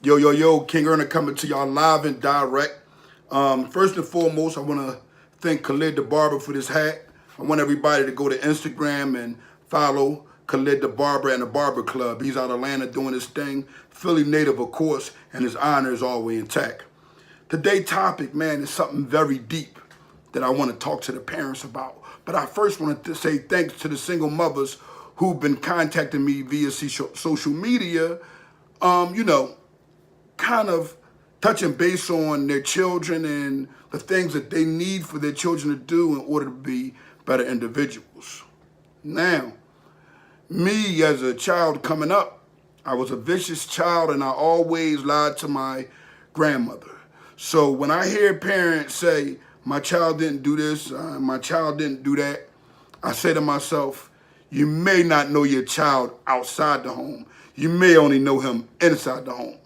Yo, Kingearner coming to y'all live and direct. First and foremost, I want to thank Khalid the Barber for this hat. I want everybody to go to Instagram and follow Khalid the Barber and the Barber Club. He's out of Atlanta doing his thing. Philly native, of course, and his honor is always intact. Today's topic, man, is something very deep that I want to talk to the parents about. But I first want to say thanks to the single mothers who've been contacting me via social media, kind of touching base on their children and the things that they need for their children to do in order to be better individuals. Now, me as a child coming up, I was a vicious child and I always lied to my grandmother. So when I hear parents say, my child didn't do this, my child didn't do that, I say to myself, you may not know your child outside the home. You may only know him inside the home.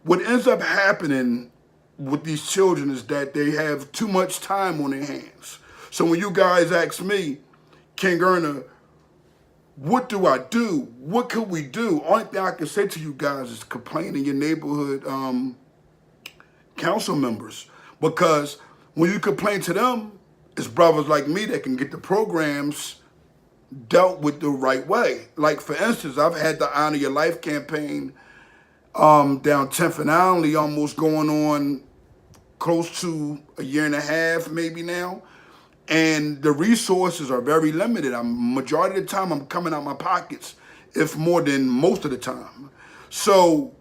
What ends up happening with these children is that they have too much time on their hands. So when you guys ask me, Kingearner, what do I do? What could we do? Only thing I can say to you guys is complain to your neighborhood council members. Because when you complain to them, it's brothers like me that can get the programs dealt with the right way. Like, for instance, I've had the Honor Your Life campaign down 10th and Allen, almost going on close to a year and a half maybe now. And the resources are very limited. Majority of the time I'm coming out my pockets, if more than most of the time. So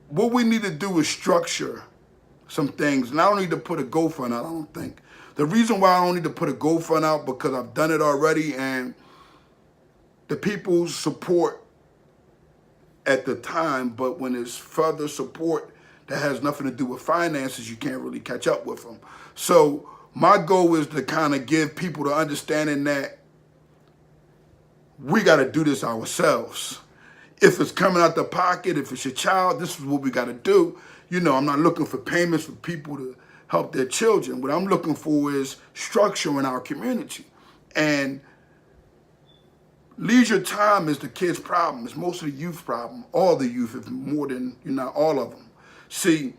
what we need to do is structure some things. And I don't need to put a GoFund out, I don't think. The reason why I don't need to put a GoFund out, because I've done it already and the people's support at the time, but when there's further support that has nothing to do with finances, you can't really catch up with them. So my goal is to kind of give people the understanding that we got to do this ourselves. If it's coming out the pocket, if it's your child, this is what we got to do. I'm not looking for payments for people to help their children. What I'm looking for is structure in our community. And leisure time is the kids' problem. It's most of the youth problem. All the youth, if more than, not all of them. See,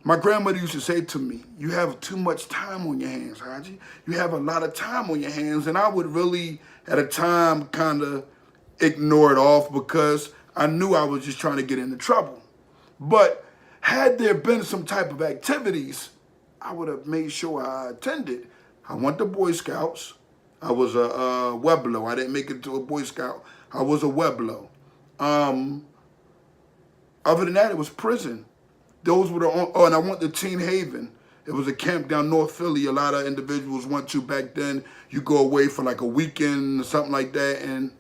my grandmother used to say to me, you have too much time on your hands, Haji. You have a lot of time on your hands. And I would really, at a time, kind of ignore it off because I knew I was just trying to get into trouble. But had there been some type of activities, I would have made sure I attended. I went to Boy Scouts. I was a Weblo. I didn't make it to a Boy Scout. I was a Weblo. Other than that, it was prison. Those were the and I went to Teen Haven. It was a camp down North Philly. A lot of individuals went to back then. You go away for like a weekend or something like that, and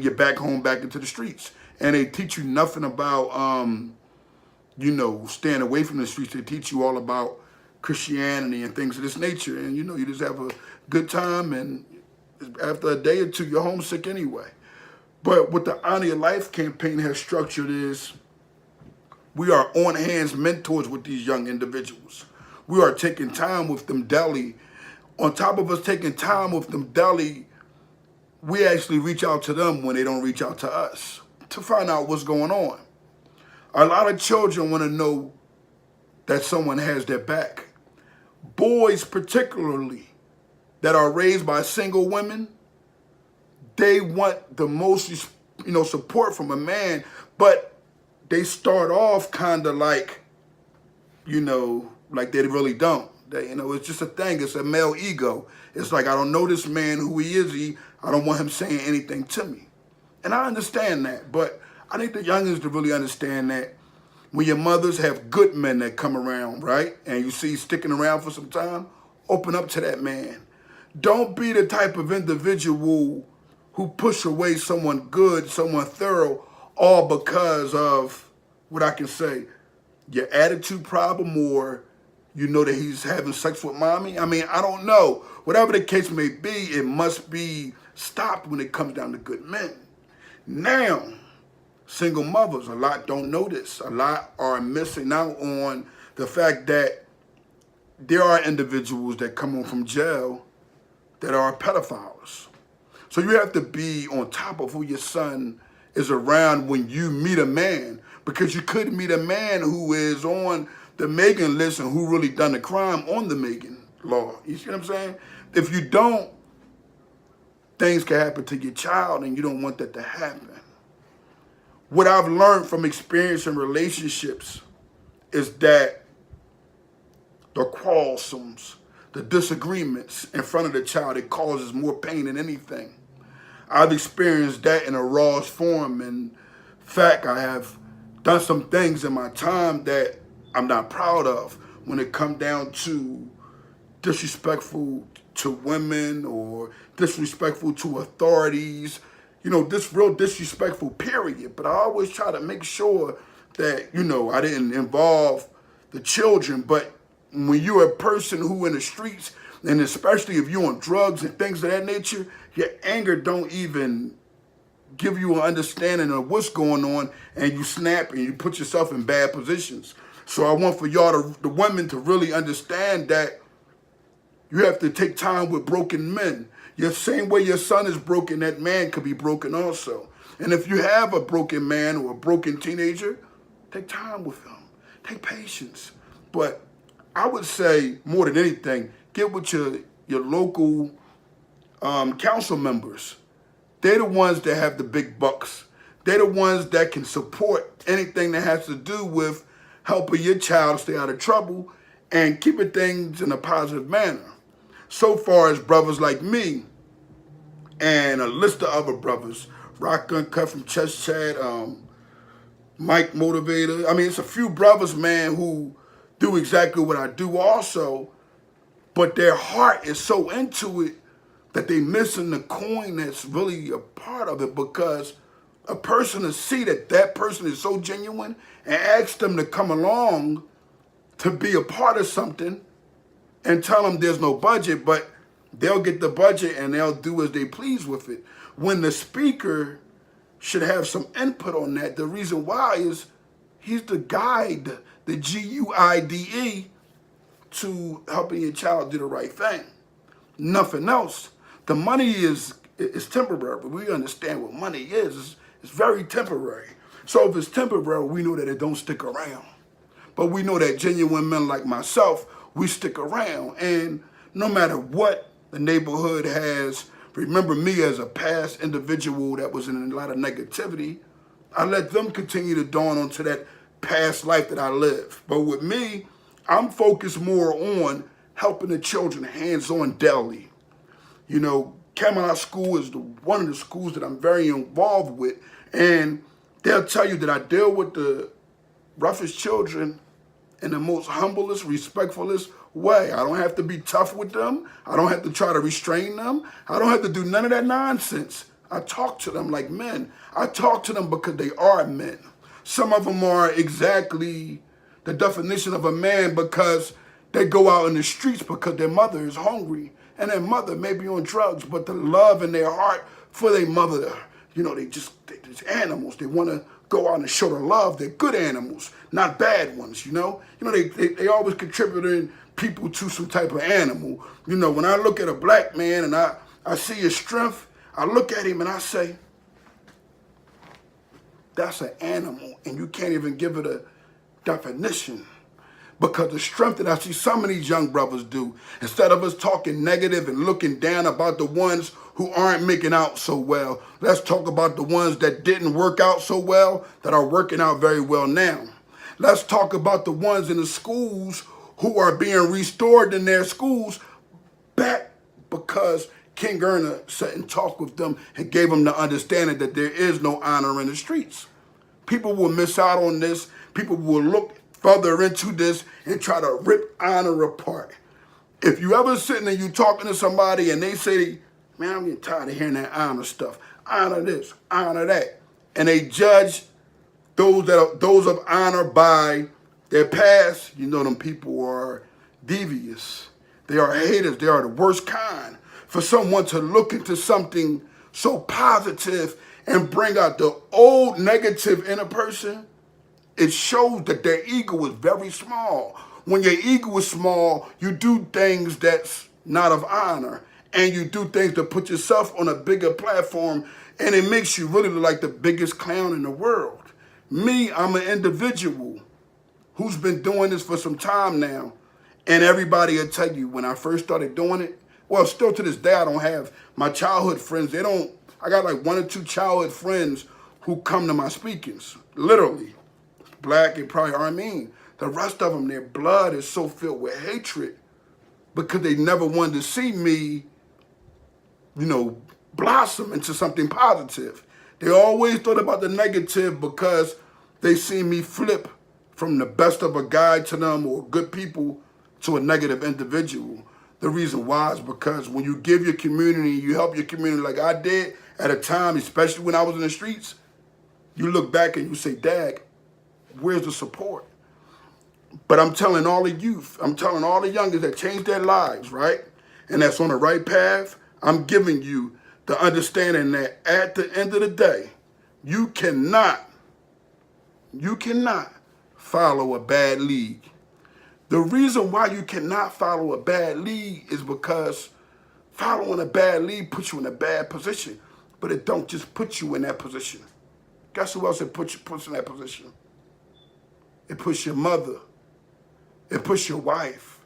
you're back home, back into the streets. And they teach you nothing about, staying away from the streets. They teach you all about Christianity and things of this nature. And, you just have a good time, and after a day or two, you're homesick anyway. But what the Honor Your Life campaign has structured is we are on-hands mentors with these young individuals. We are taking time with them daily. On top of us taking time with them daily, we actually reach out to them when they don't reach out to us to find out what's going on. A lot of children want to know that someone has their back. Boys particularly that are raised by single women, they want the most, support from a man, but they start off kind of like, like they really don't. It's just a thing. It's a male ego. It's like, I don't know this man, who he is. I don't want him saying anything to me. And I understand that, but I think the youngins to really understand that when your mothers have good men that come around, right, and you see sticking around for some time, open up to that man. Don't be the type of individual who push away someone good, someone thorough, all because of, what I can say, your attitude problem, or that he's having sex with mommy. I don't know. Whatever the case may be, it must be stopped when it comes down to good men. Now, single mothers, a lot don't know this. A lot are missing out on the fact that there are individuals that come home from jail that are pedophiles. So you have to be on top of who your son is around when you meet a man. because you couldn't meet a man who is on the Megan list and who really done the crime on the Megan law. You see what I'm saying? If you don't, things can happen to your child, and you don't want that to happen. What I've learned from experience in relationships is that the quarrelsomes, the disagreements in front of the child, it causes more pain than anything. I've experienced that in a rawest form. In fact, I have done some things in my time that I'm not proud of when it comes down to disrespectful to women or disrespectful to authorities, this real disrespectful period. But I always try to make sure that, I didn't involve the children. But when you're a person who in the streets, and especially if you're on drugs and things of that nature, your anger don't even give you an understanding of what's going on, and you snap and you put yourself in bad positions. So I want for y'all, the women, to really understand that you have to take time with broken men. The same way your son is broken, that man could be broken also. And if you have a broken man or a broken teenager, take time with them. Take patience. But I would say, more than anything, get with your local council members. They're the ones that have the big bucks. They're the ones that can support anything that has to do with helping your child stay out of trouble and keeping things in a positive manner. So far as brothers like me and a list of other brothers, Rock Gun Cut from Chest Chad, Mike Motivator. I mean, it's a few brothers, man, who do exactly what I do also, but their heart is so into it that they missing the coin that's really a part of it, because a person to see that that person is so genuine and ask them to come along to be a part of something and tell them there's no budget, but they'll get the budget and they'll do as they please with it. When the speaker should have some input on that, the reason why is he's the guide, the GUIDE, to helping your child do the right thing. Nothing else. The money is temporary, but we understand what money is. It's very temporary. So if it's temporary, we know that it don't stick around. But we know that genuine men like myself, we stick around. And no matter what the neighborhood has, remember me as a past individual that was in a lot of negativity, I let them continue to dawn onto that past life that I lived. But with me, I'm focused more on helping the children hands-on daily. Camelot School is one of the schools that I'm very involved with, and they'll tell you that I deal with the roughest children in the most humblest, respectfulest way. I don't have to be tough with them. I don't have to try to restrain them. I don't have to do none of that nonsense. I talk to them like men. I talk to them because they are men. Some of them are exactly the definition of a man because they go out in the streets because their mother is hungry and their mother may be on drugs, but the love in their heart for their mother, they're just animals. They want to go out and show the love. They're good animals, not bad ones, they always contributing people to some type of animal. When I look at a black man and I see his strength, I look at him and I say, that's an animal, and you can't even give it a definition. Because the strength that I see some of these young brothers do, instead of us talking negative and looking down about the ones who aren't making out so well, let's talk about the ones that didn't work out so well, that are working out very well now. Let's talk about the ones in the schools who are being restored in their schools back because Kingearner sat and talked with them and gave them the understanding that there is no honor in the streets. People will miss out on this. People will look further into this and try to rip honor apart. If you ever sitting and you talking to somebody and they say, man, I'm getting tired of hearing that honor stuff. Honor this, honor that. And they judge those of honor by their past, them people are devious. They are haters. They are the worst kind. For someone to look into something so positive and bring out the old negative in a person, it shows that their ego is very small. When your ego is small, you do things that's not of honor, and you do things to put yourself on a bigger platform, and it makes you really look like the biggest clown in the world. Me, I'm an individual who's been doing this for some time now. And everybody will tell you when I first started doing it, well, still to this day, I don't have my childhood friends. I got like 1 or 2 childhood friends who come to my speakings, literally. Black and probably Armenian. The rest of them, their blood is so filled with hatred because they never wanted to see me, blossom into something positive. They always thought about the negative because they see me flip from the best of a guy to them or good people to a negative individual. The reason why is because when you give your community, you help your community like I did at a time, especially when I was in the streets, you look back and you say, Dag, where's the support? But I'm telling all the youth, I'm telling all the youngers that changed their lives, right? And that's on the right path, I'm giving you the understanding that at the end of the day, you cannot follow a bad lead. The reason why you cannot follow a bad lead is because following a bad lead puts you in a bad position, but it don't just put you in that position. Guess who else it puts in that position? It puts your mother. It puts your wife.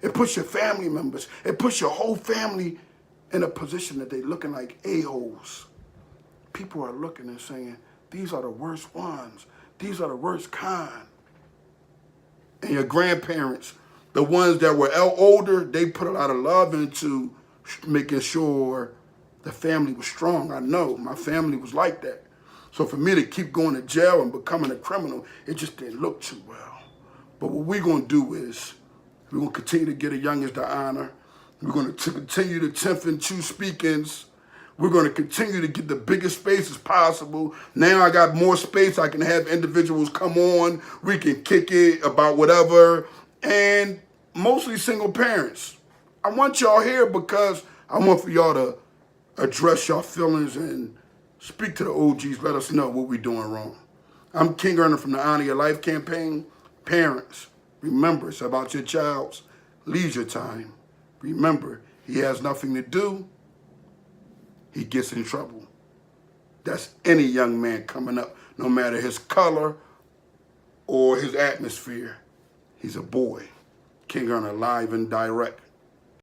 It puts your family members. It puts your whole family in a position that they're looking like a-holes. People are looking and saying, these are the worst ones. These are the worst kind. And your grandparents, the ones that were older, they put a lot of love into making sure the family was strong. I know my family was like that. So for me to keep going to jail and becoming a criminal, it just didn't look too well. But what we're going to do is we're going to continue to get the youngest the honor. We're going to continue the 10th and 2 speakings. We're going to continue to get the biggest spaces possible. Now I got more space. I can have individuals come on. We can kick it about whatever. And mostly single parents. I want y'all here because I want for y'all to address y'all feelings and speak to the OGs. Let us know what we're doing wrong. I'm Kingearner from the Honor Your Life campaign. Parents, remember, it's about your child's leisure time. Remember, he has nothing to do, he gets in trouble. That's any young man coming up, no matter his color or his atmosphere. He's a boy. Kingearner live and direct.